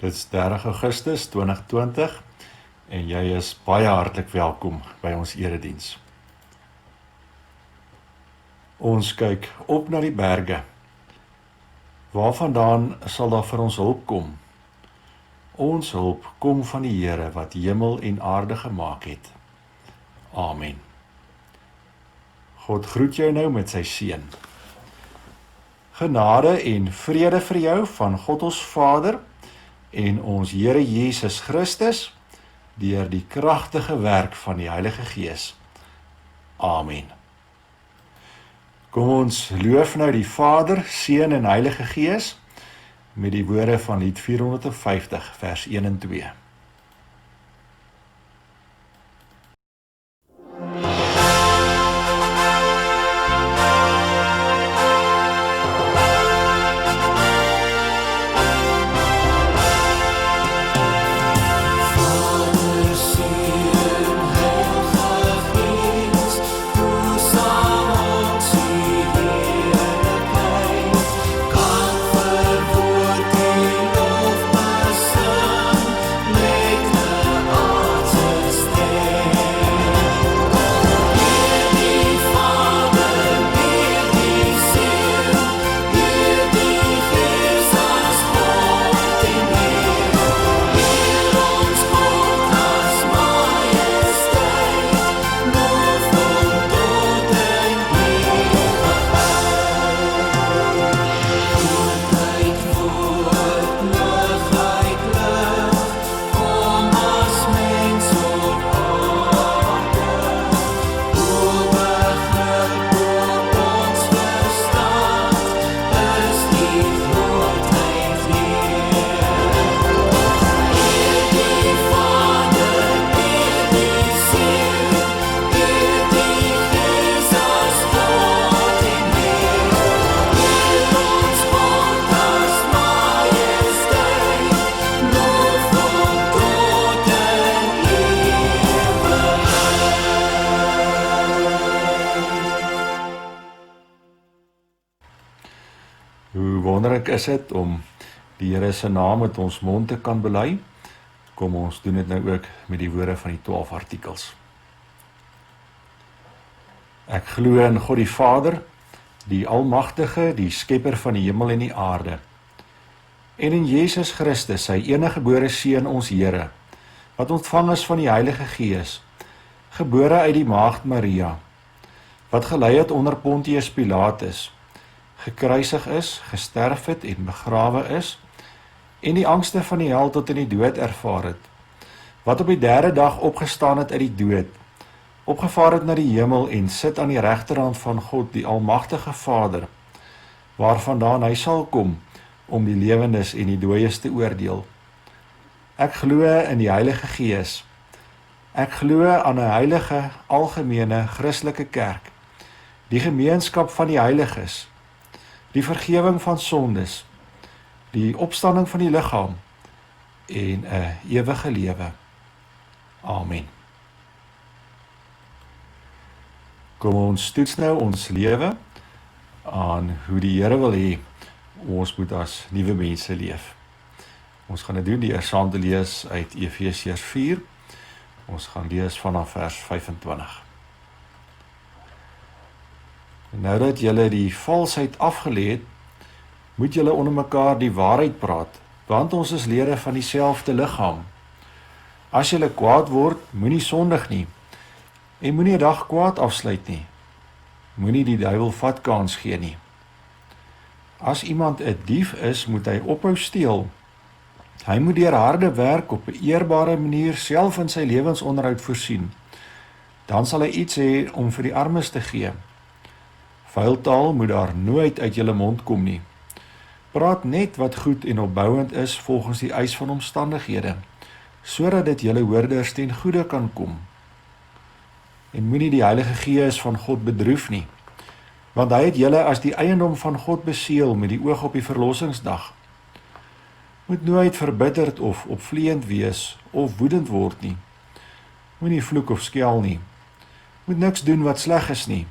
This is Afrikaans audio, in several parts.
Dit is 30 Augustus 2020 en jy is baie hartlik welkom by ons erediens. Ons kyk op na die berge. Waarvandaan sal daar vir ons hulp kom? Ons hulp kom van die Here wat hemel en aarde gemaak het. Amen. God groet jou nou met sy seën. Genade en vrede vir jou van God ons Vader en ons Here Jesus Christus deur die kragtige werk van die Heilige Gees. Amen. Kom ons loof nou die Vader, Seun en Heilige Gees met die woorde van lied 450 vers 1 en 2. Hoe wonderlik is dit om die Here se naam met ons mond te kan bely? Kom ons doen dit nou ook met die woorde van die 12 artikels. Ek glo in God die Vader, die Almagtige, die Skepper van die hemel en die aarde, en in Jesus Christus, sy eniggebore Seun, ons Here, wat ontvang is van die Heilige Gees, gebore uit die maagd Maria, wat gelei het onder Pontius Pilatus, gekruisig is, gesterf het en begrawe is, en die angste van die hel tot in die dood ervaar het, wat op die 3de dag opgestaan het uit die dood, opgevaar het na die hemel en sit aan die regterhand van God, die Almagtige Vader, waarvandaan hy sal kom om die lewendes en die dooies te oordeel. Ek glo in die Heilige Gees. Ek glo aan 'n heilige, algemene, Christelike kerk, die gemeenskap van die heiliges, die vergewing van sondes, die opstanding van die liggaam en 'n ewige lewe. Amen. Kom ons toets nou ons lewe aan hoe die Here wil hê ons moet as nuwe mense leef. Ons gaan dit doen deur saam te lees uit Efesiërs 4. Ons gaan lees vanaf vers 25. Nou dat julle die valsheid afgelê het, moet julle onder mekaar die waarheid praat, want ons is lede van dieselfde liggaam. As julle kwaad word, moenie sondig nie, en moenie 'n dag kwaad afsluit nie. Moenie die duiwel vatkans gee nie. As iemand 'n dief is, moet hy ophou steel. Hy moet deur harde werk op 'n eerbare manier self in sy lewensonderhoud voorsien. Dan sal hy iets hê om vir die armes te gee. Vuil taal moet daar nooit uit julle mond kom nie. Praat net wat goed en opbouend is volgens die eis van omstandighede, sodat dit julle hoorders ten goeie kan kom. En moenie die Heilige Gees van God bedroef nie, want hy het julle as die eiendom van God beseël met die oog op die verlossingsdag. Moet nooit verbitterd of opvleend wees of woedend word nie. Moenie vloek of skel nie. Moet niks doen wat sleg is nie.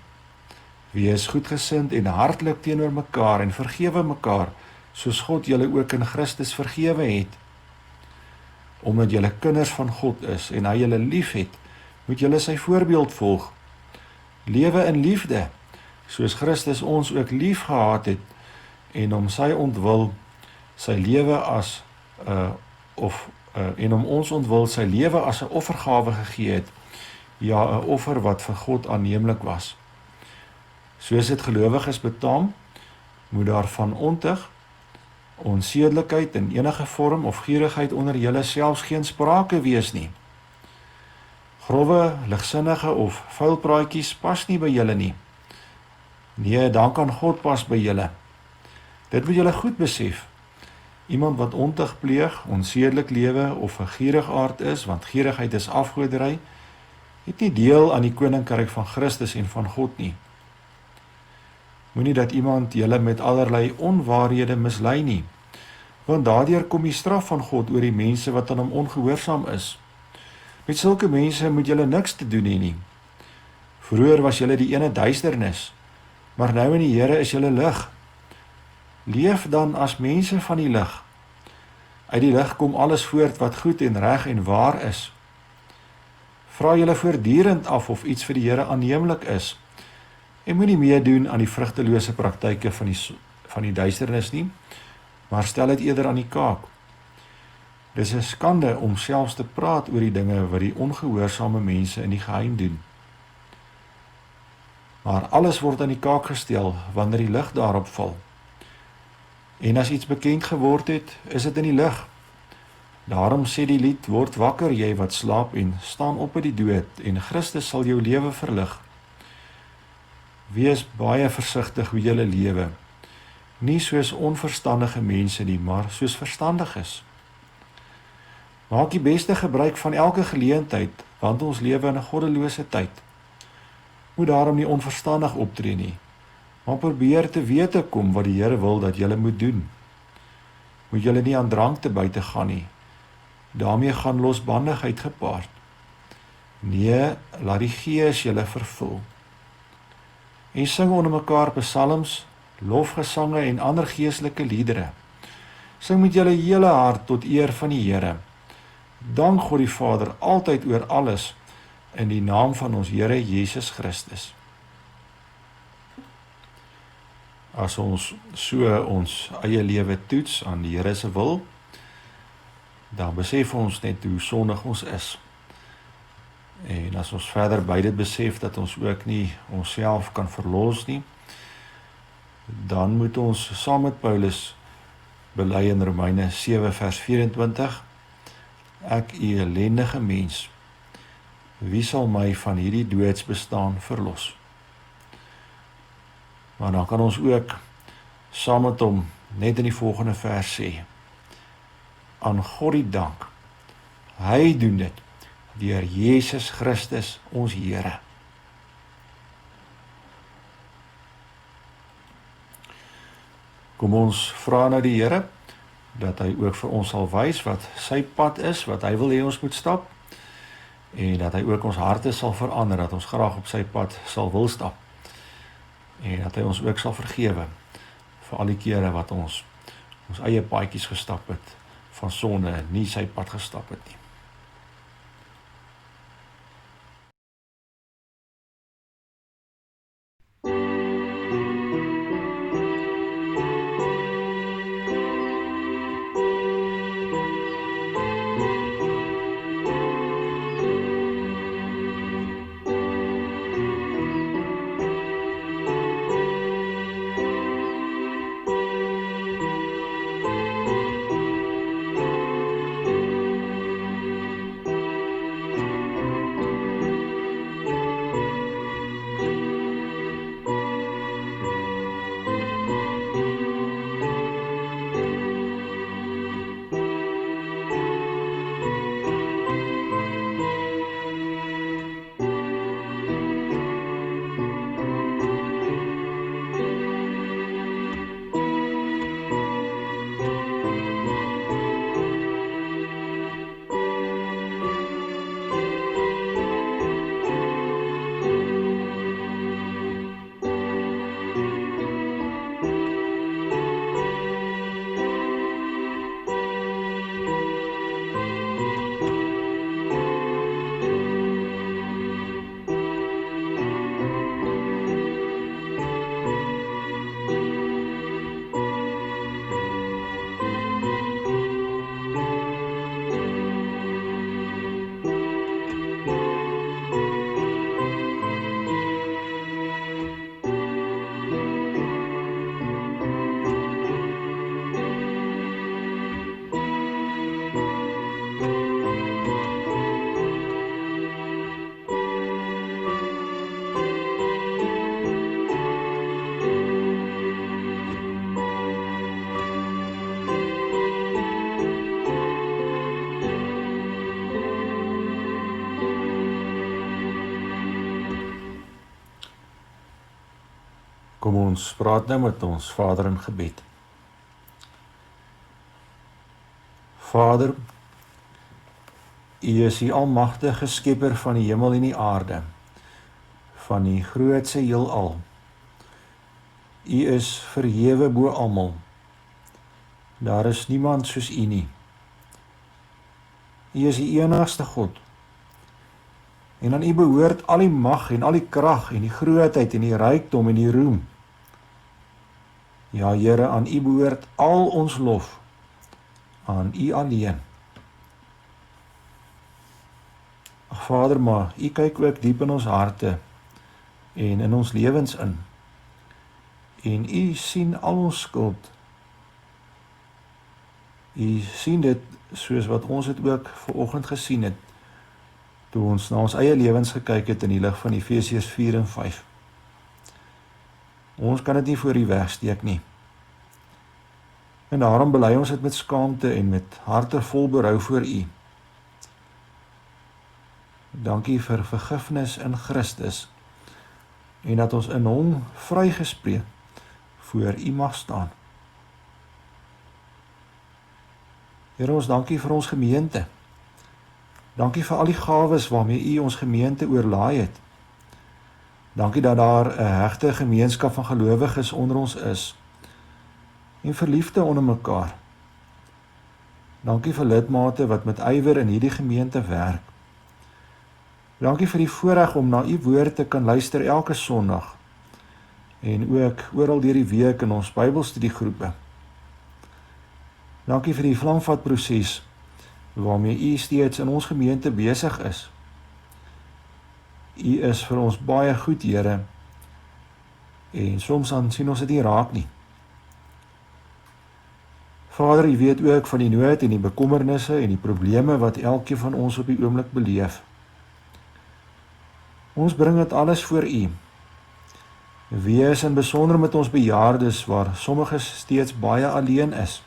Wees goedgesind en hartlik teenoor mekaar en vergewe mekaar, soos God julle ook in Christus vergewe het. Omdat julle kinders van God is en hy julle lief het, moet julle sy voorbeeld volg. Lewe in liefde, soos Christus ons ook lief gehad het en om sy ontwil sy lewe as en om ons ontwil sy lewe as 'n offergawe gegee het, ja, 'n offer wat vir God aanneemlik was. Soos dit gelowiges betaam, moet daar van ontug, onsedelikheid in enige vorm of gierigheid onder julle selfs geen sprake wees nie. Grove, ligsinnige of vuil praatjies pas nie by julle nie. Nee, dan kan God pas by julle. Dit moet julle goed besef. Iemand wat ontug pleeg, onsedelik lewe of 'n gierigaard is, want gierigheid is afgoderry, het nie deel aan die koninkryk van Christus en van God nie. Moenie dat iemand julle met allerlei onwaarhede mislei nie, want daardeur kom die straf van God oor die mense wat aan hom ongehoorsaam is. Met sulke mense moet julle niks te doen hê nie. Vroeër was julle die ene duisternis, maar nou in die Here is julle lig. Leef dan as mense van die lig. Uit die lig kom alles voort wat goed en reg en waar is. Vra julle voortdurend af of iets vir die Here aanneemlik is, en moenie meedoen aan die vrugtelose praktyke van die duisternis nie, maar stel dit eerder aan die kaak. Dis 'n skande om selfs te praat oor die dinge wat die ongehoorsame mense in die geheim doen. Maar alles word aan die kaak gestel wanneer die lig daarop val. En as iets bekend geword het, is dit in die lig. Daarom sê die lied, word wakker jy wat slaap en staan op uit die dood, en Christus sal jou lewe verlig. Wees baie versigtig hoe julle lewe, nie soos onverstandige mense nie, maar soos verstandiges. Maak die beste gebruik van elke geleentheid, want ons lewe in 'n goddelose tyd. Moet daarom nie onverstandig optree nie, maar probeer te wete kom wat die Here wil dat julle moet doen. Moet julle nie aan drank te buite gaan nie, daarmee gaan losbandigheid gepaard. Nee, laat die Gees julle vervul. En sing onder mekaar psalms, lofgesange en ander geestelike liedere. Sing met julle hele hart tot eer van die Here. Dank God die Vader altyd oor alles in die naam van ons Here Jesus Christus. As ons so ons eie lewe toets aan die Here se wil, dan besef ons net hoe sondig ons is. En as ons verder by dit besef dat ons ook nie onsself kan verlos nie, dan moet ons saam met Paulus bely in Romeine 7 vers 24, ek u ellendige mens, wie sal my van hierdie doodsbestaan verlos? Maar dan kan ons ook saam met hom net in die volgende vers sê, aan God die dank, hy doen dit deur Jesus Christus ons Here. Kom ons vra na die Here, dat hy ook vir ons sal wys wat sy pad is, wat hy wil hê ons moet stap, en dat hy ook ons harte sal verander, dat ons graag op sy pad sal wil stap, en dat hy ons ook sal vergewe, vir al die kere wat ons eie paadjies gestap het, van sonde en nie sy pad gestap het nie. Kom ons praat nou met ons Vader in gebed. Vader, U is die almagtige skepper van die hemel en die aarde, van die grootse heelal. U is verhewe bo almal. Daar is niemand soos U nie. U is die enigste God. En aan U behoort al die mag en al die krag en die grootheid en die rykdom en die roem. Ja, Here, aan U behoort al ons lof, aan U alleen. Ag Vader, maar U kyk ook diep in ons harte en in ons lewens in. En U sien al ons skuld. U sien dit soos wat ons het ook vanoggend gesien het, toe ons na ons eie lewens gekyk het in die lig van Efesiërs 4 en 5. Ons kan dit nie voor U wegsteek nie. En daarom bely ons dit met skaamte en met harte vol berou voor U. Dankie vir vergifnis in Christus en dat ons in Hom vrygespreek voor U mag staan. Here, ons dankie vir ons gemeente. Dankie vir al die gawes waarmee U ons gemeente oorlaai het. Dankie dat daar 'n hegte gemeenskap van gelowiges onder ons is en vir liefde onder mekaar. Dankie vir lidmate wat met ywer in hierdie gemeente werk. Dankie vir die voorreg om na U woord te kan luister elke Sondag en ook oral deur die week in ons Bybelstudiegroepe. Dankie vir die vlamvatproses waarmee U steeds in ons gemeente besig is. U is vir ons baie goed, Here, en soms dan sien ons dit nie raak nie. Vader, U weet ook van die nood en die bekommernisse en die probleme wat elkeen van ons op die oomblik beleef. Ons bring dit alles voor U. Wees in besonder met ons bejaardes, waar sommiges steeds baie alleen is,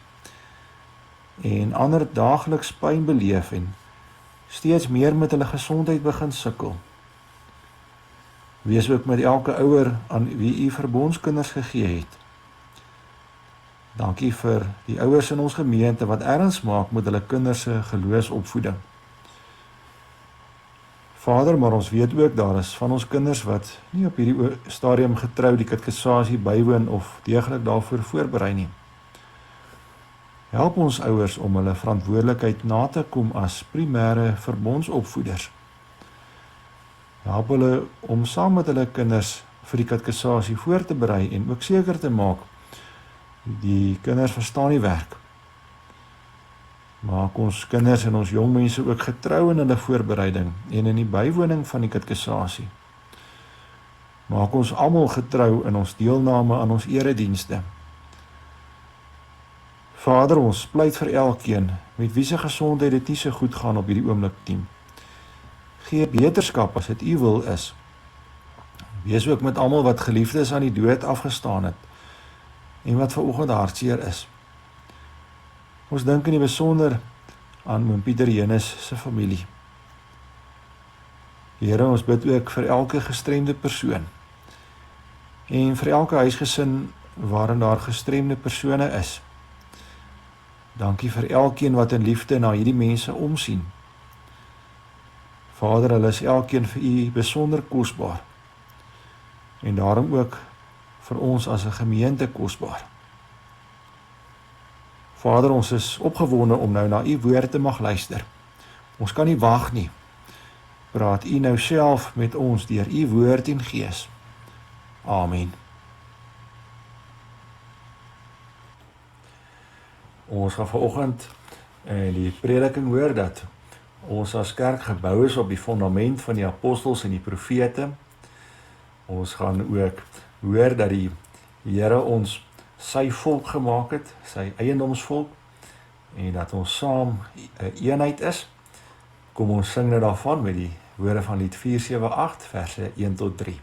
en ander daagliks pyn beleef en steeds meer met hulle gesondheid begin sukkel. Wees ook met elke ouer aan wie U verbondskinders gegee het. Dankie vir die ouers in ons gemeente wat erns maak met hulle kinders se geloofsopvoeding. Vader, maar ons weet ook daar is van ons kinders wat nie op hierdie stadium getrou die katekisasie bywoon of deeglik daarvoor voorberei nie. Help ons ouers om hulle verantwoordelikheid na te kom as primêre verbondsopvoeders. Help hulle om saam met hulle kinders vir die katekisasie voor te berei en ook seker te maak die kinders verstaan die werk. Maak ons kinders en ons jong mense ook getrou in hulle voorbereiding en in die bywoning van die katekisasie. Maak ons almal getrou in ons deelname aan ons eredienste. Vader, ons pleit vir elkeen met wie se gesondheid dit nie so goed gaan op hierdie oomblik team. Gee beterskap as dit U wil is. Wees ook met almal wat geliefdes aan die dood afgestaan het en wat vanoggend hartseer is. Ons dink in die besonder aan oom Pieter Jenus se familie. Here, ons bid ook vir elke gestremde persoon en vir elke huisgesin waarin daar gestremde persone is. Dankie vir elkeen wat in liefde na hierdie mense omsien. Vader, hulle is elkeen vir U besonder kosbaar en daarom ook vir ons as 'n gemeente kosbaar. Vader, ons is opgewonde om nou na U woord te mag luister. Ons kan nie wag nie. Praat U nou self met ons deur U woord en Gees. Amen. Ons gaan vanoggend die prediking hoor dat ons as kerk gebou is op die fondament van die apostels en die profete. Ons gaan ook hoor dat die Here ons sy volk gemaak het, sy eiendomsvolk, en dat ons saam 'n eenheid is. Kom ons sing nou daarvan met die woorde van lied 478 verse 1 tot 3.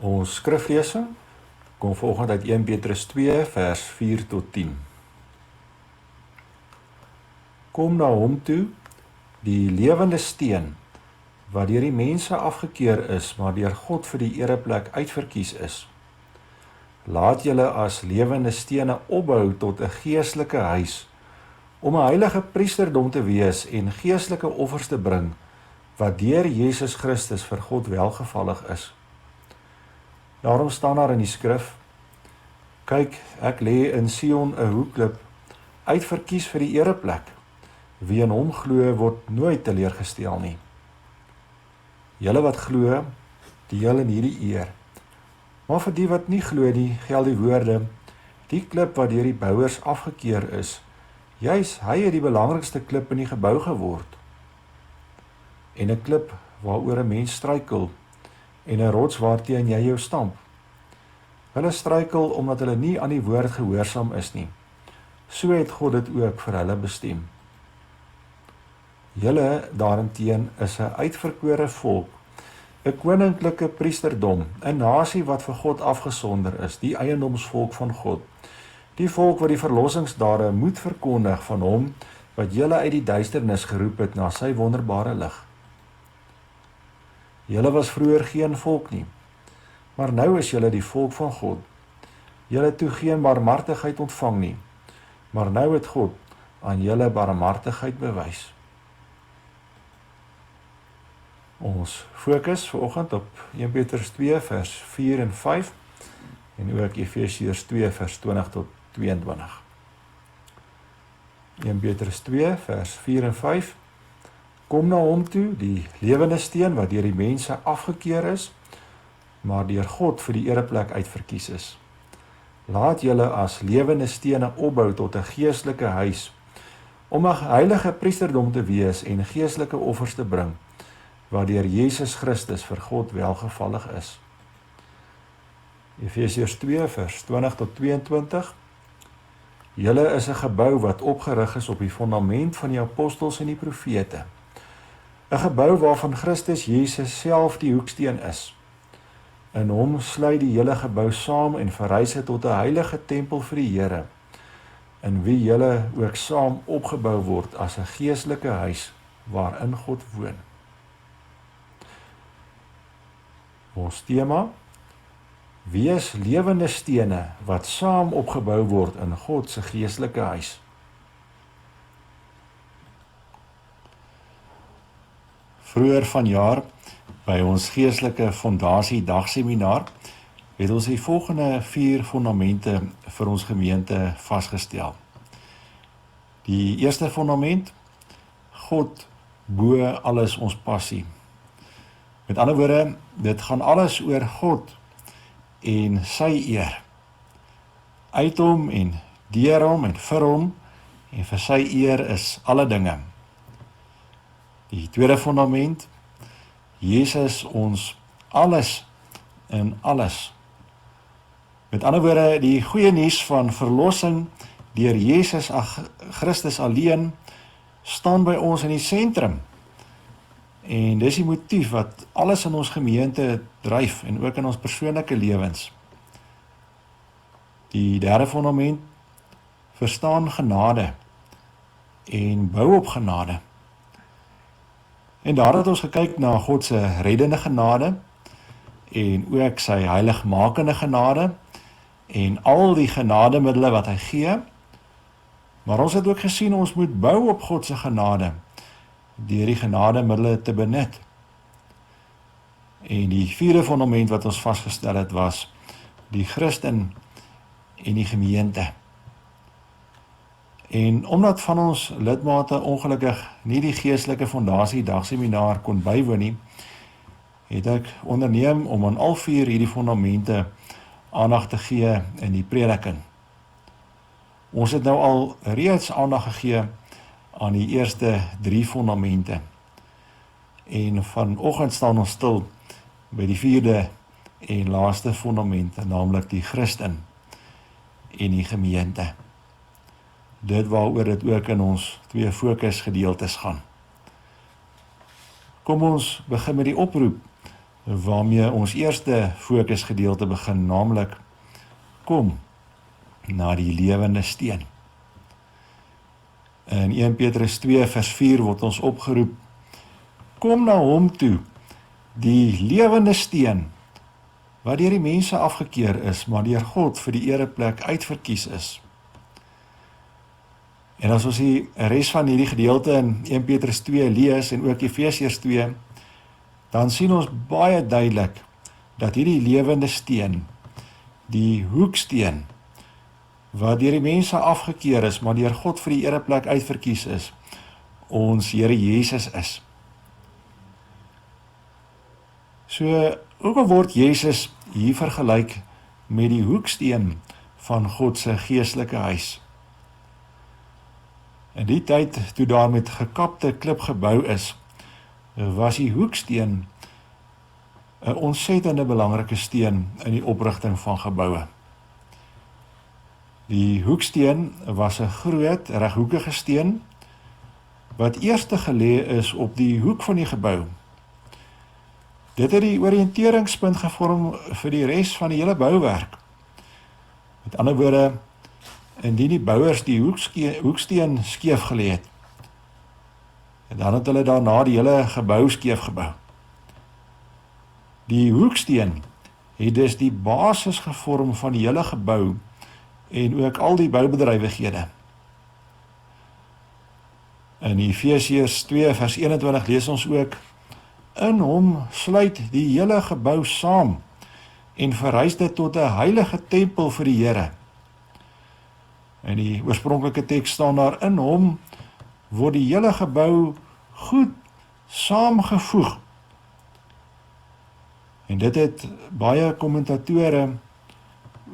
Ons skriflesing kom volgende uit 1 Petrus 2 vers 4 tot 10. Kom na hom toe, die lewende steen, wat deur die mense afgekeur is, maar deur God vir die ereplek uitverkies is. Laat julle as lewende stene opbou tot 'n geestelike huis, om 'n heilige priesterdom te wees en geestelike offers te bring, wat deur Jesus Christus vir God welgevallig is. Daarom staan daar in die skrif: Kyk, ek lê in Sion 'n hoekklip, uitverkies vir die ereplek. Wie in hom glo, word nooit teleurgestel nie. Julle wat glo, deel in hierdie eer. Maar vir die wat nie glo nie, geld die woorde: die klip wat deur die bouers afgekeur is, juis hy het die belangrikste klip in die gebou geword. En 'n klip waaroor 'n mens struikel, en 'n rots waarteen jy jou stamp. Hulle struikel omdat hulle nie aan die woord gehoorsaam is nie. So het God dit ook vir hulle bestem. Julle daarenteen is 'n uitverkore volk, 'n koninklike priesterdom, 'n nasie wat vir God afgesonder is, die eiendomsvolk van God, die volk wat die verlossingsdade moet verkondig van hom, wat julle uit die duisternis geroep het na sy wonderbare lig. Julle was vroeër geen volk nie, maar nou is julle die volk van God. Julle het toe geen barmhartigheid ontvang nie, maar nou het God aan julle barmhartigheid bewys. Ons fokus vanoggend op 1 Petrus 2 vers 4 en 5 en ook Efesiërs 2 vers 20 tot 22. 1 Petrus 2 vers 4 en 5. Kom na hom toe, die lewende steen wat deur die mense afgekeur is, maar deur God vir die ereplek uitverkies is. Laat julle as lewende stene opbou tot 'n geestelike huis, om 'n heilige priesterdom te wees en geestelike offers te bring, wat deur Jesus Christus vir God welgevallig is. Efesiërs 2 vers 20 tot 22. Julle is 'n gebou wat opgerig is op die fondament van die apostels en die profete. 'n Gebou waarvan Christus Jesus self die hoeksteen is. In hom sluit die hele gebou saam en verrys dit tot 'n heilige tempel vir die Here, in wie julle ook saam opgebou word as 'n geestelike huis waarin God woon. Ons tema: wees lewende stene wat saam opgebou word in God se geestelike huis. Vroeër vanjaar by ons geestelike fondasie dagseminar het ons die volgende 4 fondamente vir ons gemeente vasgestel. Die eerste fondament: God bo alles ons passie. Met ander woorde, dit gaan alles oor God en sy eer. Uit hom en deur hom en vir hom en vir sy eer is alle dinge. Die tweede fondament: Jesus ons alles in alles. Met ander woorde, die goeie nuus van verlossing deur Jesus Christus alleen staan by ons in die sentrum. En dis die motief wat alles in ons gemeente dryf en ook in ons persoonlike lewens. Die derde fondament: verstaan genade en bou op genade. En daar het ons gekyk na God se reddende genade en ook sy heiligmakende genade en al die genademiddels wat hy gee. Maar ons het ook gesien ons moet bou op God se genade deur die genademiddels te benut. En die vierde fondament wat ons vasgestel het was die Christen en die gemeente. En omdat van ons lidmate ongelukkig nie die geestelike fondasie dagseminar kon bywoon nie, het ek onderneem om aan al 4 hierdie fondamente aandag te gee in die prediking. Ons het nou al reeds aandag gegee aan die eerste 3 fondamente. En vanoggend staan ons stil by die 4de en laaste fondament, naamlik die Christen en die gemeente. Dit waaroor dit ook in ons 2 fokusgedeeltes gaan. Kom ons begin met die oproep waarmee ons eerste fokusgedeelte begin, naamlik kom na die lewende steen. In 1 Petrus 2 vers 4 word ons opgeroep, kom na hom toe, die lewende steen, wat deur die mense afgekeer is, maar deur God vir die ereplek uitverkies is. En as ons die res van hierdie gedeelte in 1 Petrus 2 lees en ook Efesiërs 2, dan sien ons baie duidelik dat hierdie lewende steen, die hoeksteen, wat deur die mense afgekeer is, maar deur God vir die ereplek uitverkies is, ons Here Jesus is. So, ook al word Jesus hier vergelyk met die hoeksteen van God se geestelike huis. In die tyd, toe daar met gekapte klip gebou is, was die hoeksteen 'n ontsettende belangrike steen in die oprigting van geboue. Die hoeksteen was 'n groot, reghoekige steen, wat eerste gelê is op die hoek van die gebou. Dit het die oriënteringspunt gevorm vir die res van die hele bouwerk. Met ander woorde, indien die bouers die hoeksteen skeef gelê het, en dan het hulle daarna die hele gebou skeef gebou. Die hoeksteen het dus die basis gevorm van die hele gebou en ook al die boubedrywighede. In Efesiërs 2 vers 21 lees ons ook, in hom sluit die hele gebou saam en verrys dit tot 'n heilige tempel vir die Here. In die oorspronklike teks staan daar, in hom word die hele gebou goed saamgevoeg. En dit het baie kommentatore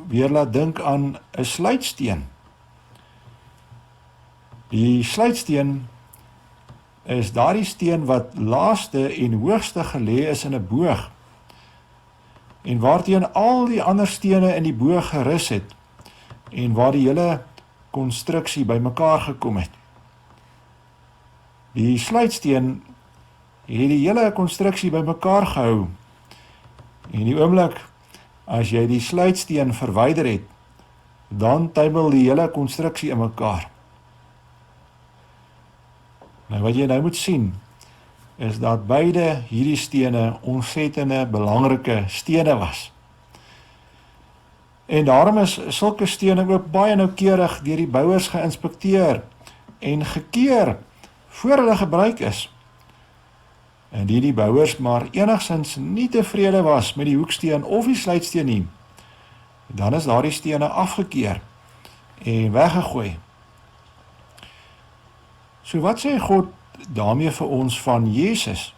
weer laat dink aan 'n sluitsteen. Die sluitsteen is daardie steen wat laaste en hoogste gelê is in 'n boog, en waarteen al die ander stene in die boog gerus het, en waar die hele konstruksie bymekaar gekom het. Die sluitsteen het die hele konstruksie bymekaar gehou, en die oomblik as jy die sluitsteen verwyder het, dan tuimel die hele konstruksie in mekaar. Nou wat jy nou moet sien, is dat beide hierdie stene ontsettende belangrike stene was. En daarom is sulke stene ook baie noukeurig deur die bouers geïnspekteer en gekeur voor hulle gebruik is. Indien die bouers maar enigsins nie tevrede was met die hoeksteen of die sluitsteen nie, dan is daardie stene afgekeur en weggegooi. So wat sê God daarmee vir ons van Jesus?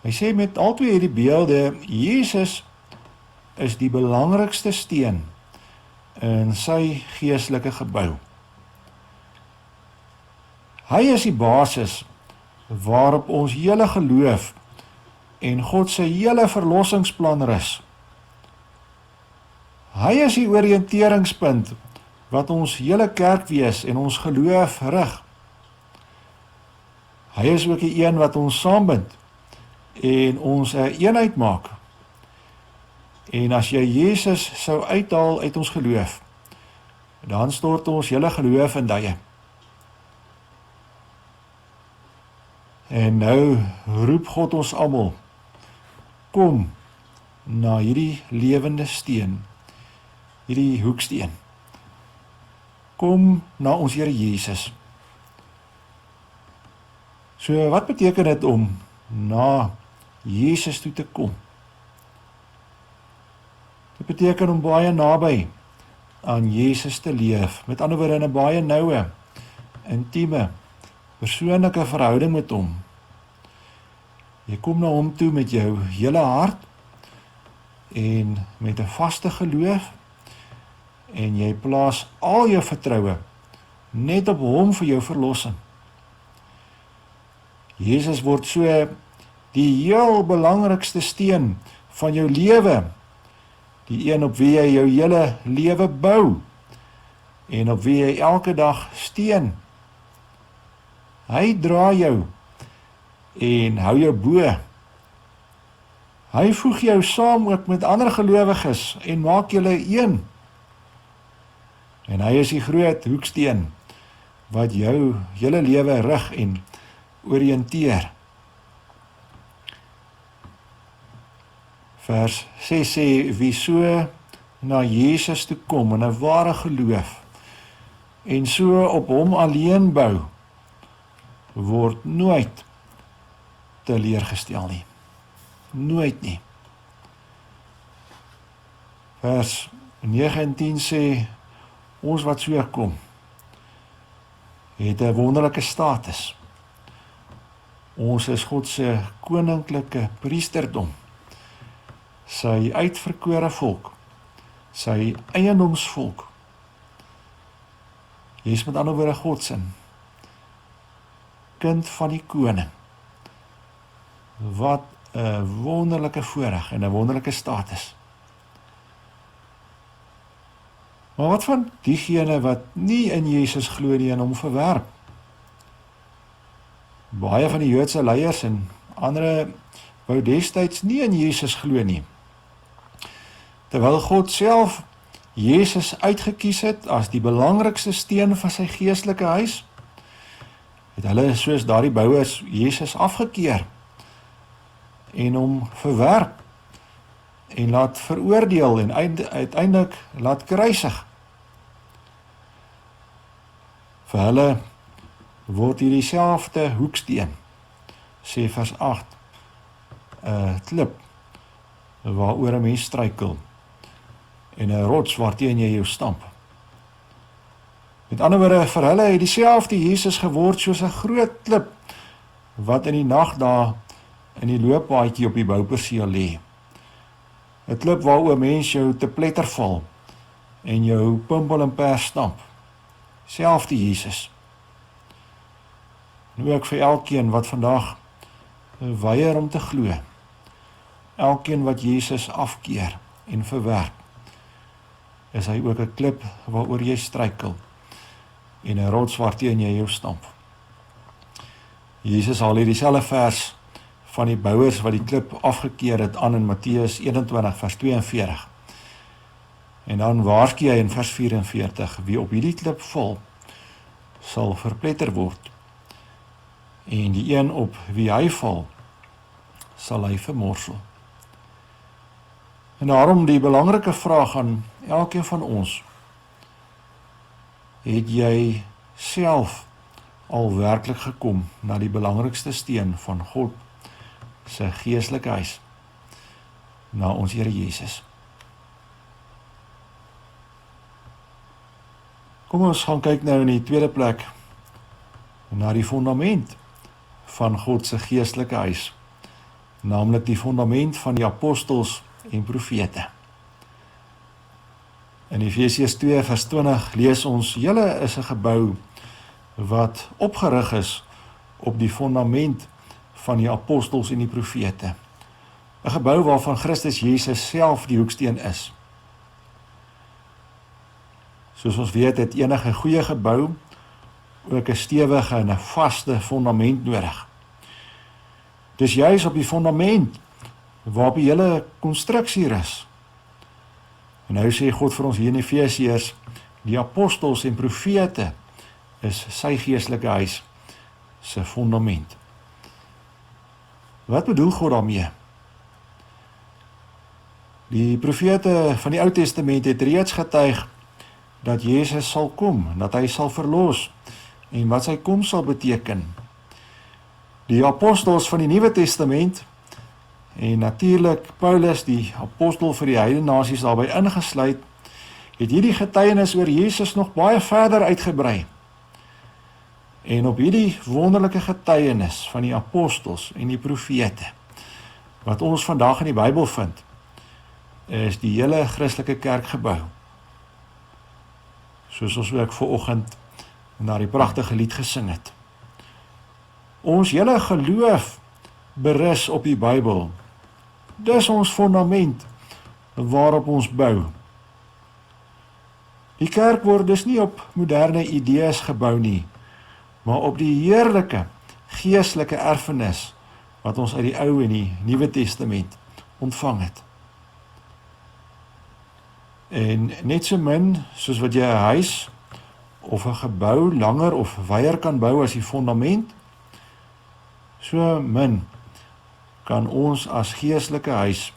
Hy sê met al twee hierdie beelde, Jesus is die belangrikste steen in sy geestelike gebou. Hy is die basis waarop ons hele geloof en God se hele verlossingsplan rus. Hy is die oriënteringspunt wat ons hele kerkwees en ons geloof rig. Hy is ook die een wat ons saambind en ons 'n eenheid maak. En as jy Jesus sou uithaal uit ons geloof, dan stort ons hele geloof in duie. En nou roep God ons almal, kom na hierdie lewende steen, hierdie hoeksteen. Kom na ons Here Jesus. So wat beteken dit om na Jesus toe te kom? Dit beteken om baie naby aan Jesus te leef, met ander woorde in 'n baie noue, intieme, persoonlike verhouding met hom. Jy kom na hom toe met jou hele hart en met 'n vaste geloof, en jy plaas al jou vertroue net op hom vir jou verlossing. Jesus word so die heel belangrikste steen van jou lewe, die een op wie jy jou hele lewe bou, en op wie jy elke dag steun. Hy dra jou en hou jou bo Hy voeg jou saam ook met ander gelowiges en maak julle een. En hy is die groot hoeksteen wat jou hele lewe rig en oriënteer. Vers 6 sê, wie so na Jesus toe kom in 'n ware geloof en so op hom alleen bou, word nooit teleurgestel nie. Nooit nie. Vers 9 en 10 sê, ons wat so kom, het 'n wonderlike status. Ons is God se koninklike priesterdom, sy uitverkore volk, sy eiendomsvolk. Jy is met ander woorde God se kind van die koning. Wat 'n wonderlike voorreg en 'n wonderlike status. Maar wat van diegene wat nie in Jesus glo nie en hom verwerp? Baie van die Joodse leiers en ander wou destyds nie in Jesus glo nie. Terwyl God self Jesus uitgekies het as die belangrikste steen van sy geestelike huis, het hulle soos daardie bouers Jesus afgekeer en hom verwerp en laat veroordeel en uiteindelik laat kruisig. Vir hulle word hierdie selfde hoeksteen, sê vers 8, 'n klip waaroor 'n mens struikel en 'n rots waarteen jy jou stamp. Met ander woorde, vir hulle het dieselfde Jesus geword soos 'n groot klip wat in die nag daar in die looppaadjie op die bouperseel lê. 'n Klip waaroor mens jou te pletter val en jou pimpel en pers stamp. Selfde Jesus. En ook vir elkeen wat vandag weier om te glo. Elkeen wat Jesus afkeer en verwerp, is hy ook 'n klip waaroor jy struikel en 'n rots waarteen jy jou stamp. Jesus haal hier dieselfde vers van die bouers wat die klip afgekeer het aan in Matteus 21 vers 42. En dan waarsku hy in vers 44, wie op hierdie klip val, sal verpletter word. En die een op wie hy val, sal hy vermorsel. En daarom die belangrike vraag aan elkeen van ons, het jy self al werklik gekom na die belangrikste steen van God se geestelike huis, na ons Here Jesus? Kom ons gaan kyk nou in die tweede plek na die fondament van God se geestelike huis, naamlik die fondament van die apostels en profete. In Efesiërs 2 vers 20 lees ons, julle is 'n gebou wat opgerig is op die fondament van die apostels en die profete. 'n Gebou waarvan Christus Jesus self die hoeksteen is. Soos ons weet, het enige goeie gebou ook 'n stewige en 'n vaste fondament nodig. Dis juis op die fondament waarop die hele konstruksie rus. En nou sê God vir ons hier in Efesiërs, die apostels en profete is sy geestelike huis se fondament. Wat bedoel God daarmee? Die profete van die Ou Testament het reeds getuig dat Jesus sal kom, dat hy sal verlos en wat sy kom sal beteken. Die apostels van die Nuwe Testament en natuurlik Paulus, die apostel vir die heidene nasies daarbey ingesluit, het hierdie getuienis oor Jesus nog baie verder uitgebrei. En op hierdie wonderlike getuienis van die apostels en die profete, wat ons vandag in die Bybel vind, is die hele Christelike kerk gebou. Soos ons ook vanoggend na die pragtige lied gesing het. Ons hele geloof berus op die Bybel. Dis ons fondament waarop ons bou. Die kerk word dus nie op moderne idees gebou nie, maar op die heerlike geestelike erfenis wat ons uit die Ou en die Nuwe Testament ontvang het. En net so min, soos wat jy 'n huis of 'n gebou langer of wyer kan bou as die fondament, so min kan ons as geestelike huis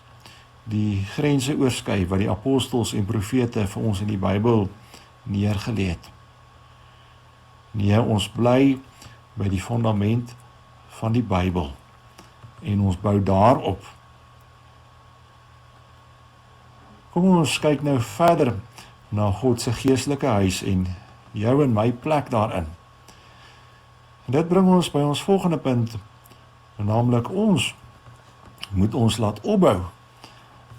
die grense oorskry wat die apostels en profete vir ons in die Bybel neergelê het. Nee, ons bly by die fondament van die Bybel en ons bou daarop. Kom ons kyk nou verder na God se geestelike huis en jou en my plek daarin. En dit bring ons by ons volgende punt, naamlik ons moet ons laat opbou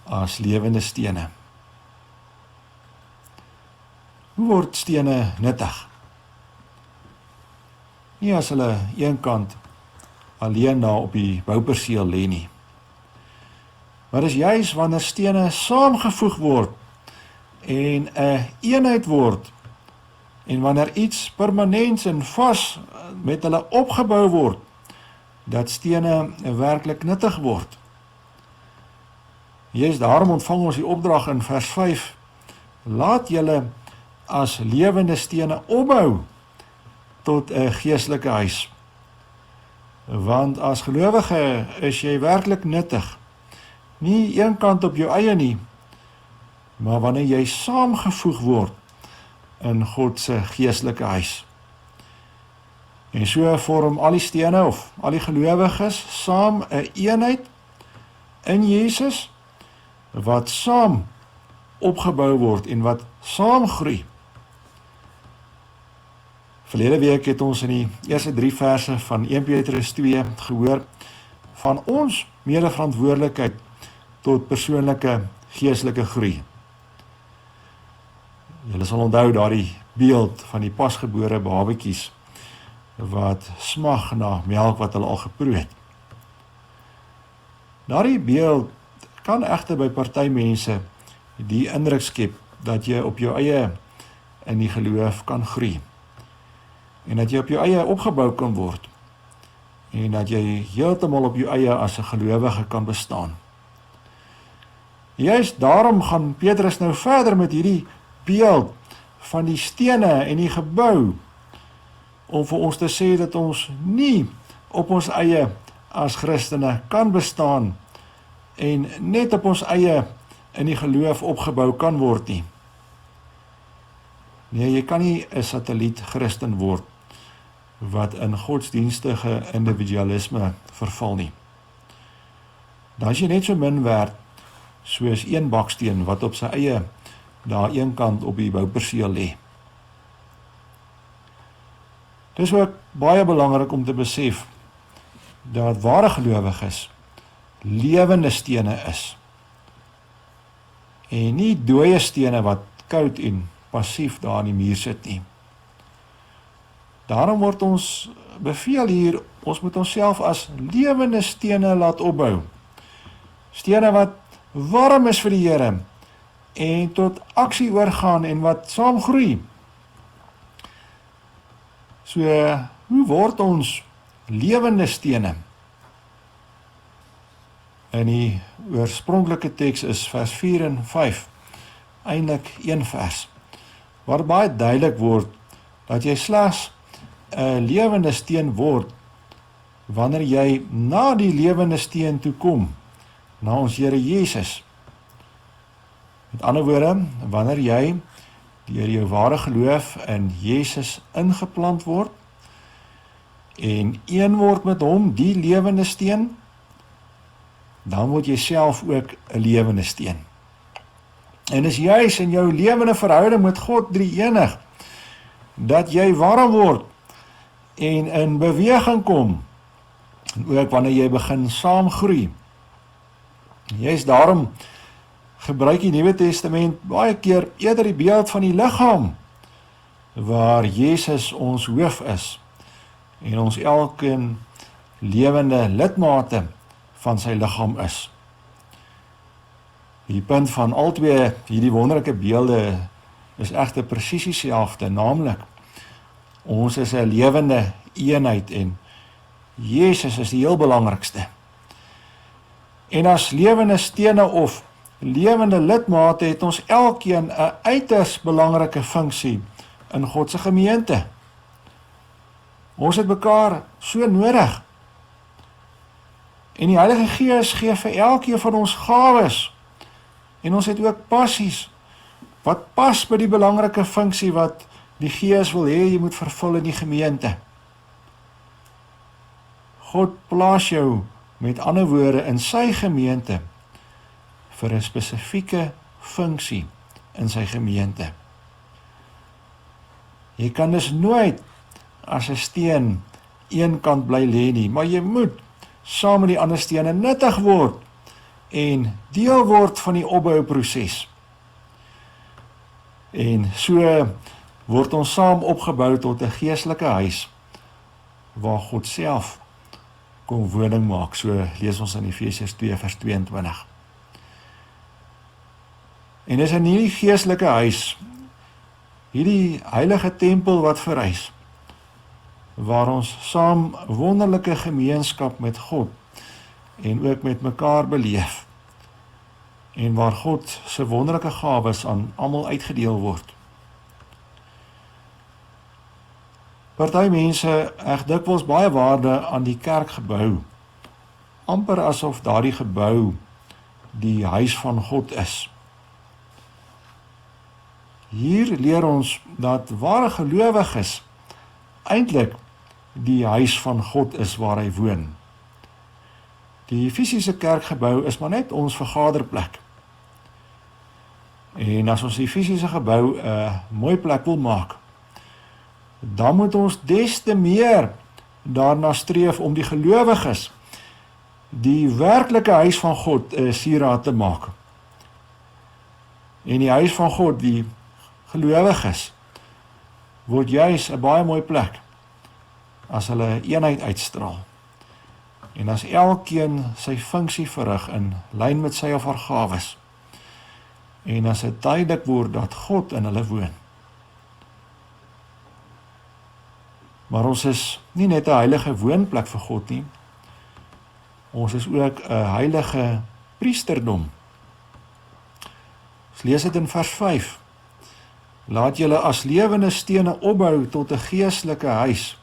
as lewende stene. Hoe word stene nuttig? Nie as hulle eenkant alleen daar op die bouperseel lê nie. Maar is juis wanneer stene saamgevoeg word en 'n eenheid word, en wanneer iets permanents en vas met hulle opgebou word, dat stene werklik nuttig word. Juist daarom ontvang ons die opdrag in vers 5, laat julle as lewende stene opbou tot 'n geestelike huis. Want as gelowige is jy werklik nuttig, nie eenkant op jou eie nie, maar wanneer jy saamgevoeg word in God se geestelike huis. En so vorm al die stene of al die gelowiges saam 'n eenheid in Jesus, wat saam opgebou word en wat saam groei. Verlede week het ons in die eerste 3 verse van 1 Petrus 2 gehoor van ons medeverantwoordelikheid tot persoonlike geestelike groei. Julle sal onthou daardie beeld van die pasgebore babetjies wat smag na melk wat hulle al geproe het. Daardie beeld kan egter by party mense die indruk skep dat jy op jou eie in die geloof kan groei. En dat jy op jou eie opgebou kan word. En dat jy heeltemal op jou eie as 'n gelowige kan bestaan. Juist daarom gaan Petrus nou verder met hierdie beeld van die stene en die gebou, om vir ons te sê dat ons nie op ons eie as Christene kan bestaan en net op ons eie in die geloof opgebou kan word nie. Nee, jy kan nie 'n satelliet Christen word wat in godsdienstige individualisme verval nie. Dan is jy net so min werd soos een baksteen wat op sy eie daar eenkant op die bouperseel lê. Dis ook baie belangrik om te besef dat ware gelowiges lewende stene is en nie dooie stene wat koud en passief daar in die muur sit nie. Daarom word ons beveel hier, ons moet onsself as lewende stene laat opbou. Stene wat warm is vir die Here en tot aksie oorgaan en wat saam groei. So, hoe word ons lewende stene? In die oorspronklike teks is vers 4 en 5, eintlik een vers, waar baie duidelik word dat jy slegs 'n lewende steen word wanneer jy na die lewende steen toe kom, na ons Here Jesus. Met ander woorde, wanneer jy deur jou ware geloof in Jesus ingeplant word en een word met hom, die lewende steen, dan word jy self ook 'n lewende steen. En is juis in jou lewende verhouding met God drie-enig dat jy warm word en in beweging kom, en ook wanneer jy begin saam groei. Juist daarom gebruik die Nuwe Testament baie keer eerder die beeld van die liggaam, waar Jesus ons hoof is, en ons elkeen lewende lidmate van sy liggaam is. Die punt van al twee hierdie wonderlike beelde is egter presies dieselfde, naamlik ons is 'n lewende eenheid en Jesus is die heel belangrikste. En as lewende stene of lewende lidmate het ons elkeen 'n uiters belangrike funksie in God se gemeente. Ons het mekaar so nodig. En die Heilige Gees gee vir elkeen van ons gawes. En ons het ook passies wat pas by die belangrike funksie wat die Gees wil hê jy moet vervul in die gemeente. God plaas jou met ander woorde in sy gemeente vir 'n spesifieke funksie in sy gemeente. Jy kan dus nooit as 'n steen een kant bly lê nie, maar jy moet saam met die ander stene nuttig word en deel word van die opbouproses. En so word ons saam opgebou tot 'n geestelike huis waar God self kom woning maak. So lees ons in Efesiërs 2 vers 22. En dis in hierdie geestelike huis, hierdie heilige tempel wat verrys, waar ons saam wonderlike gemeenskap met God en ook met mekaar beleef, en waar God se wonderlike gawes aan almal uitgedeel word. Party mense heg dikwels baie waarde aan die kerkgebou, amper asof daardie gebou die huis van God is. Hier leer ons dat ware gelowiges eintlik die huis van God is waar hy woon. Die fisiese kerkgebou is maar net ons vergaderplek. En as ons die fisiese gebou 'n mooi plek wil maak, dan moet ons des te meer daarna streef om die gelowiges die werklike huis van God 'n sieraad te maak. En die huis van God, die gelowiges, word juis 'n baie mooi plek as hulle eenheid uitstraal. En as elkeen sy funksie verrig in lyn met sy of haar gawes. En as dit duidelik word dat God in hulle woon. Maar ons is nie net 'n heilige woonplek vir God nie. Ons is ook 'n heilige priesterdom. Ons lees dit in vers 5. Laat julle as lewende stene opbou tot 'n geestelike huis,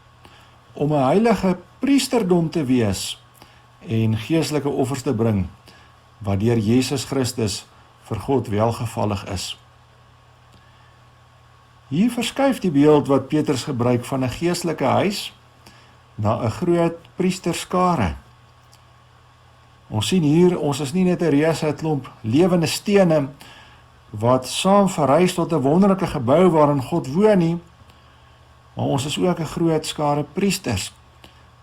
om 'n heilige priesterdom te wees en geestelike offers te bring, wat deur Jesus Christus vir God welgevallig is. Hier verskuif die beeld wat Petrus gebruik van 'n geestelike huis na 'n groot priesterskare. Ons sien hier, ons is nie net 'n reuse klomp lewende stene wat saam verrys tot 'n wonderlike gebou waarin God woon nie, maar ons is ook 'n groot skare priesters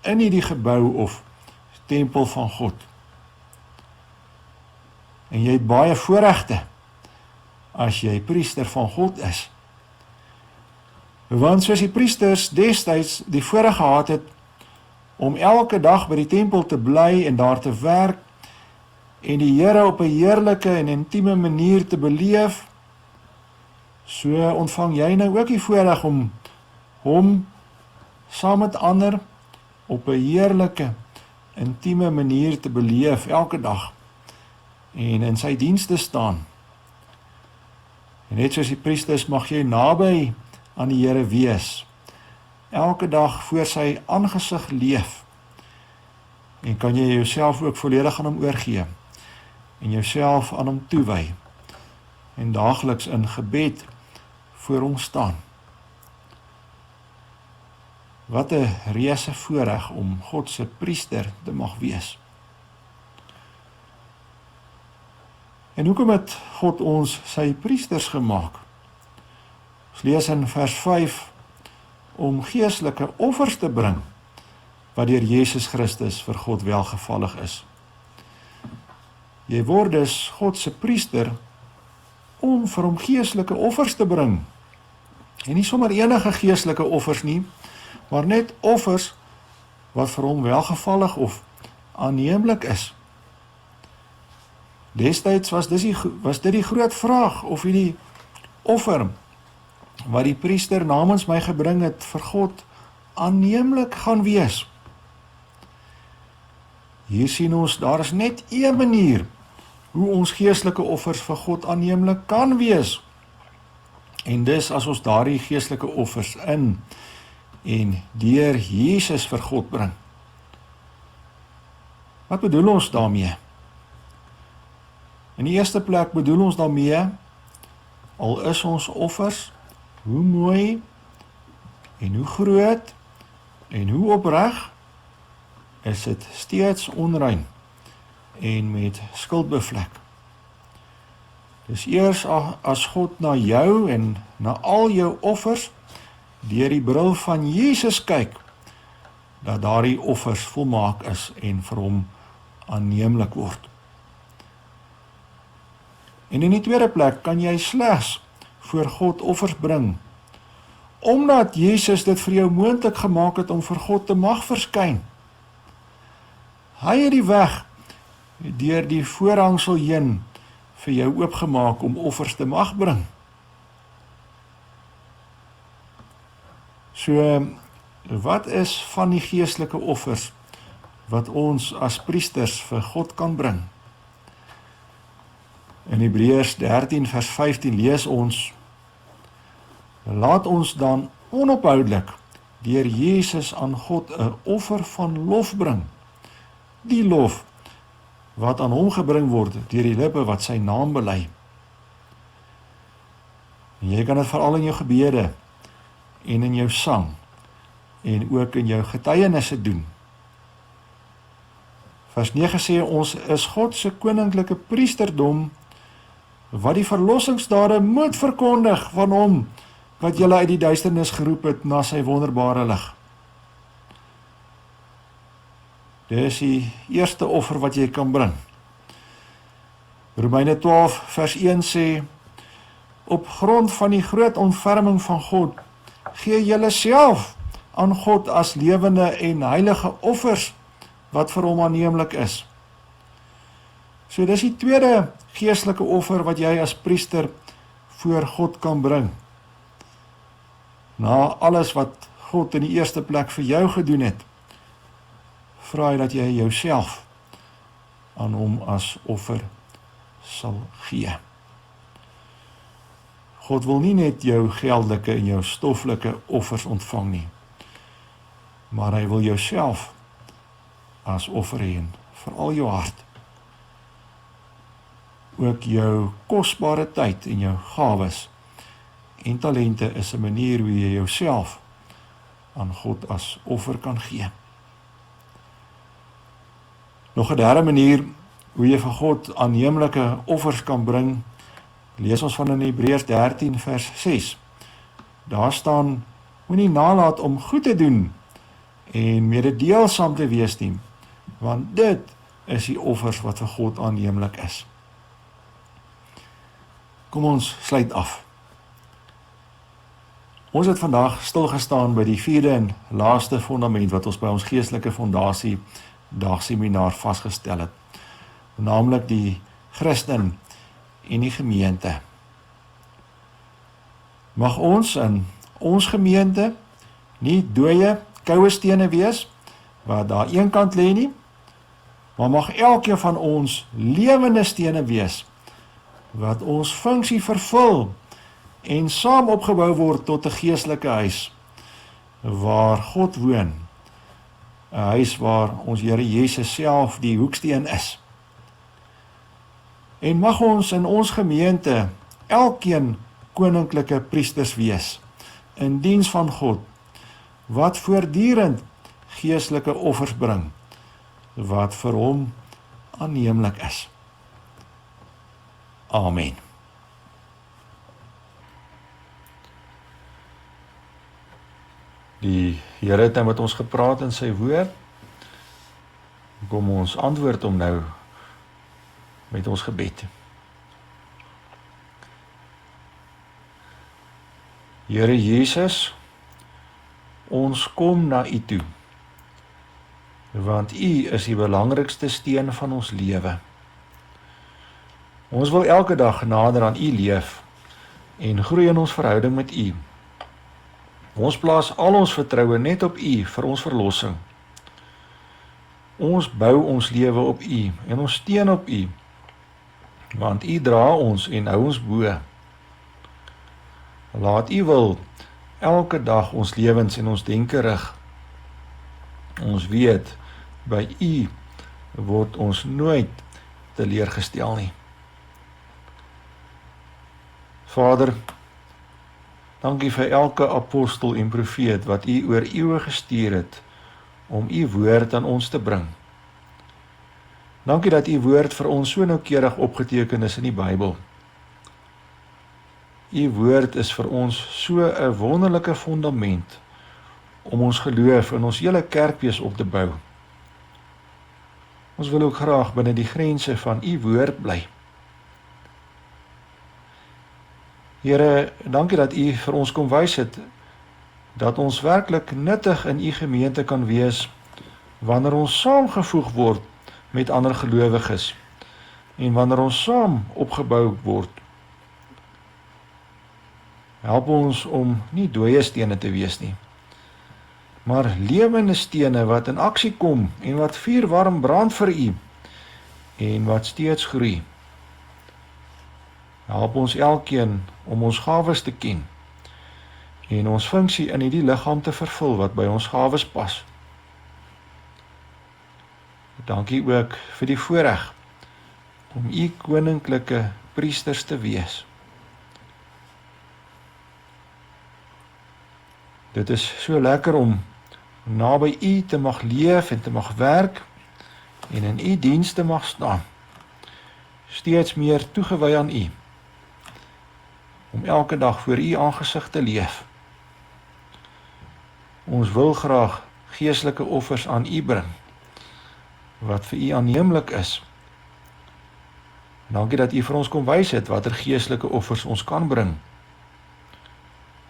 in hierdie gebou of tempel van God. En jy het baie voorregte as jy priester van God is. Want soos die priesters destyds die voorreg gehad het om elke dag by die tempel te bly en daar te werk en die Here op 'n heerlike en intieme manier te beleef, so ontvang jy nou ook die voorreg om hom saam met ander op 'n heerlike, intieme manier te beleef elke dag en in sy diens te staan. En net soos die priesters mag jy naby aan die Here wees, elke dag voor sy aangesig leef, en kan jy jouself ook volledig aan hom oorgee, en jouself aan hom toewy, en daagliks in gebed voor hom staan. Wat 'n reuse voorreg om God se priester te mag wees. En hoekom het God ons sy priesters gemaak? Ons lees in vers 5, om geestelike offers te bring, wat deur Jesus Christus vir God welgevallig is. Jy word dus God se priester om vir hom geestelike offers te bring. En nie sommer enige geestelike offers nie, maar net offers wat vir hom welgevallig of aanneemlik is. Destyds was dit die groot vraag of hierdie offer wat die priester namens my gebring het vir God aanneemlik gaan wees. Hier sien ons, daar is net een manier hoe ons geestelike offers vir God aanneemlik kan wees. En dis as ons daardie geestelike offers in en deur Jesus vir God bring. Wat bedoel ons daarmee? In die eerste plek bedoel ons daarmee, al is ons offers, hoe mooi en hoe groot en hoe opreg, is dit steeds onrein en met skuld bevlek. Dis eers as God na jou en na al jou offers deur die bril van Jesus kyk, dat daardie offers volmaak is en vir hom aanneemlik word. En in die tweede plek kan jy slegs voor God offers bring, omdat Jesus dit vir jou moontlik gemaak het om vir God te mag verskyn. Hy het die weg deur die voorhangsel heen vir jou oopgemaak om offers te mag bring. So, wat is van die geestelike offers wat ons as priesters vir God kan bring? In Hebreërs 13 vers 15 lees ons, laat ons dan onophoudelik deur Jesus aan God 'n offer van lof bring. Die lof wat aan hom gebring word deur die lippe wat sy naam bely. En jy kan dit veral in jou gebede en in jou sang en ook in jou getuienisse doen. Vers 9 sê ons is God se koninklike priesterdom wat die verlossingsdade moet verkondig van hom wat julle uit die duisternis geroep het na sy wonderbare lig. Dis die eerste offer wat jy kan bring. Romeine 12 vers 1 sê, op grond van die groot ontferming van God, gee julle self aan God as lewende en heilige offers, wat vir hom aanneemlik is. So dis die tweede geestelike offer wat jy as priester voor God kan bring. Na alles wat God in die eerste plek vir jou gedoen het, vra hy dat jy jouself aan hom as offer sal gee. God wil nie net jou geldelike en jou stoffelike offers ontvang nie, maar hy wil jouself as offer hê, veral jou hart. Ook jou kosbare tyd en jou gawes en talente is 'n manier hoe jy jouself aan God as offer kan gee. Nog 'n derde manier hoe jy vir God aanneemlike offers kan bring, lees ons van in Hebreërs 13 vers 6. Daar staan, moenie nalat om goed te doen en mededeelsaam te wees nie, want dit is die offers wat vir God aanneemlik is. Kom ons sluit af. Ons het vandag stilgestaan by die vierde en laaste fundament wat ons by ons geestelike fondasie dagseminar vasgestel het, naamlik die Christen en die gemeente. Mag ons in ons gemeente nie dooie, koue stene wees, waar daar een kant lê nie, maar mag elkeen van ons lewende stene wees, wat ons funksie vervul en saam opgebou word tot 'n geestelike huis, waar God woon, 'n huis waar ons Here Jesus self die hoeksteen is. En mag ons in ons gemeente elkeen koninklike priesters wees, in diens van God, wat voortdurend geestelike offers bring, wat vir hom aanneemlik is. Amen. Die Here het nou met ons gepraat in sy woord. Kom ons antwoord hom nou met ons gebed. Here Jesus, ons kom na U toe, want U is die belangrikste steen van ons lewe. Ons wil elke dag nader aan U leef en groei in ons verhouding met U. Ons plaas al ons vertroue net op U vir ons verlossing. Ons bou ons lewe op U en ons steun op U, want U dra ons en hou ons bo. Laat U wil elke dag ons lewens en ons denke rig. Ons weet, by U word ons nooit teleurgestel nie. Vader, dankie vir elke apostel en profeet wat U oor eeue gestuur het om U woord aan ons te bring. Dankie dat U woord vir ons so noukeurig opgeteken is in die Bybel. U woord is vir ons so 'n wonderlike fundament om ons geloof in ons hele kerkwees op te bou. Ons wil ook graag binne die grense van U woord bly. Here, dankie dat U vir ons kom wys het dat ons werklik nuttig in U gemeente kan wees wanneer ons saamgevoeg word met ander gelowiges en wanneer ons saam opgebou word. Help ons om nie dooie stene te wees nie, maar lewende stene wat in aksie kom en wat vuurwarm brand vir U en wat steeds groei. Help ons elkeen om ons gawes te ken en ons funksie in hierdie liggaam te vervul wat by ons gawes pas. Dankie ook vir die voorreg om U koninklike priesters te wees. Dit is so lekker om naby U te mag leef en te mag werk en in U diens te mag staan. Steeds meer toegewy aan U. Om elke dag voor U aangesig te leef. Ons wil graag geestelike offers aan U bring, wat vir U aanneemlik is. Dankie dat U vir ons kom wys het watter geestelike offers ons kan bring.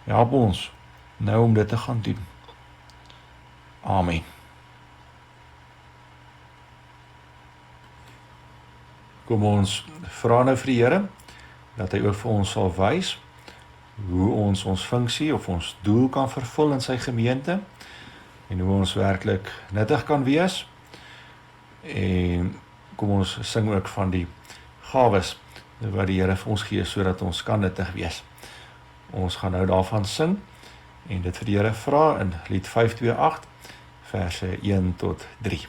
Help ons nou om dit te gaan doen. Amen. Kom ons vra nou vir die Here, dat hy ook vir ons sal wys, hoe ons funksie of ons doel kan vervul in sy gemeente, en hoe ons werklik nuttig kan wees, en kom ons sing ook van die gawes, wat die Here vir ons gee, sodat ons kan nuttig wees. Ons gaan nou daarvan sing, en dit vir die Here vra in lied 528, verse 1 tot 3.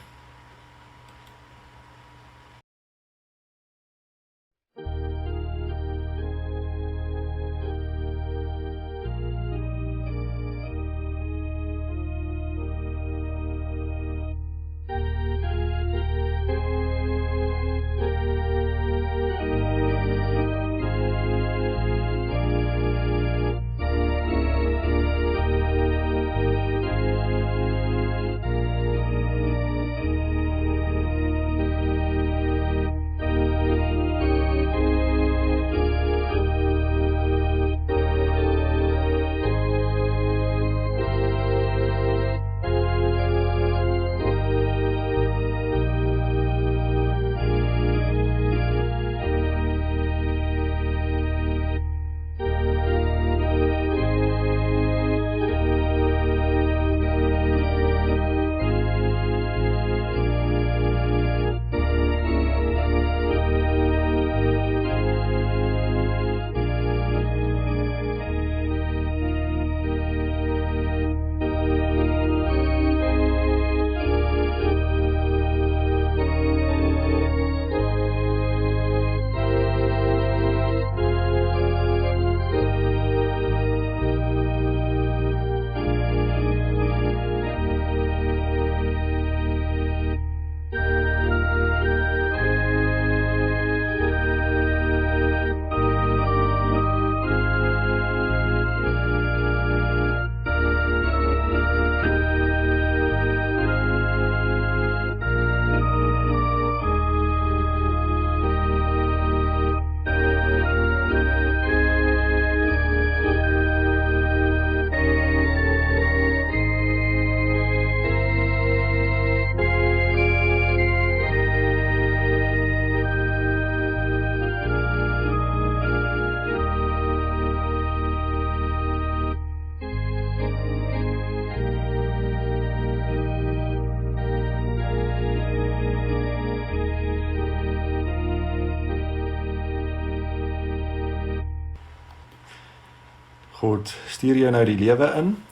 God stuur jou nou die lewe in,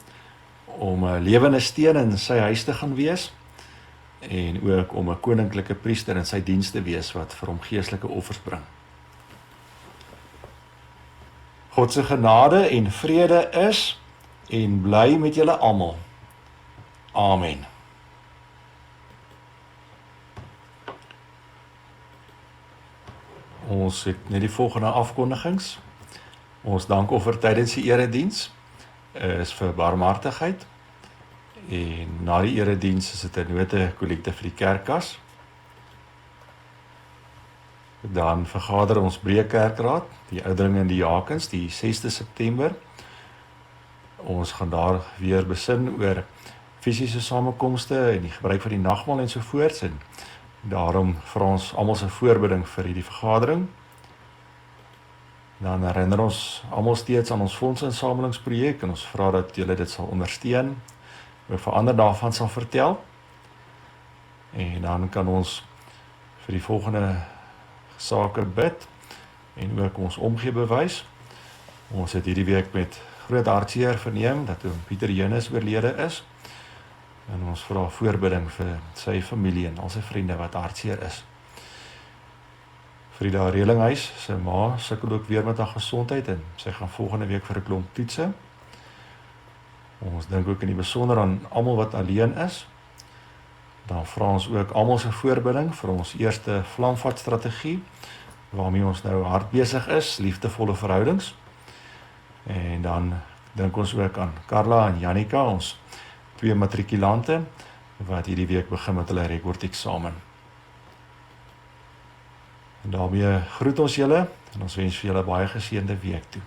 om 'n lewende steen in sy huis te gaan wees, en ook om 'n koninklike priester in sy diens te wees, wat vir hom geestelike offers bring. God se genade en vrede is, en bly met julle almal. Amen. Ons het net die volgende afkondigings. Ons dankoffer tydens die erediens is vir barmhartigheid, en na die erediens is dit 'n note kollekte vir die kerkkas. Dan vergader ons Breekerkraad, die ouderlinge en die diakens, die 6de September. Ons gaan daar weer besin oor fisiese samekomste en die gebruik van die nagmaal en so voorts, en daarom vra ons almal se voorbidding vir hierdie vergadering. Dan herinner ons almal steeds aan ons fondsinsamelingsprojek, en ons vra dat julle dit sal ondersteun, oor verander daarvan sal vertel. En dan kan ons vir die volgende sake bid, en ook ons omgee bewys. Ons het hierdie week met groot hartseer verneem, dat oom Pieter Jonas oorlede is, en ons vra voorbidding vir sy familie en al sy vriende wat hartseer is. Frida Relinghuis, sy ma, sukkel ook weer met haar gesondheid, en sy gaan volgende week vir 'n klomp toetse. Ons dink ook in die besonder aan almal wat alleen is. Dan vra ons ook almal se voorbidding vir ons eerste vlamvatstrategie, waarmee ons nou hard besig is, liefdevolle verhoudings. En dan dink ons ook aan Carla en Jannika, ons 2 matrikulante, wat hierdie week begin met hulle rekordeksamen. En daarmee groet ons julle, en ons wens vir julle baie geseënde week toe.